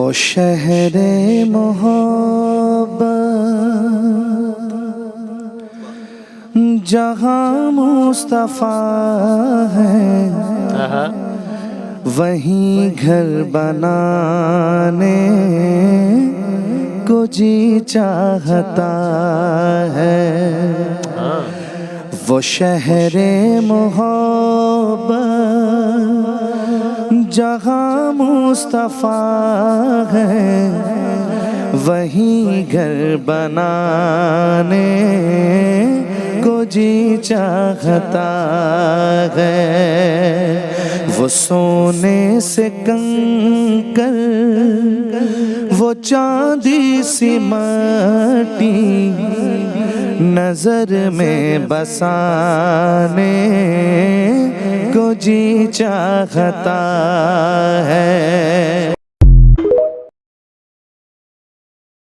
वो शहरे मोहब्बत जहाँ मुस्तफ़ा है, वहीं घर बनाने को जी चाहता है। वो शहरे मोहब्बत जहाँ मुस्तफ़ा है, वहीं घर बनाने को जी चाहता है। वो सोने से कंकर, वो चांदी सी माटी नजर में बसाने को जी चाहता है।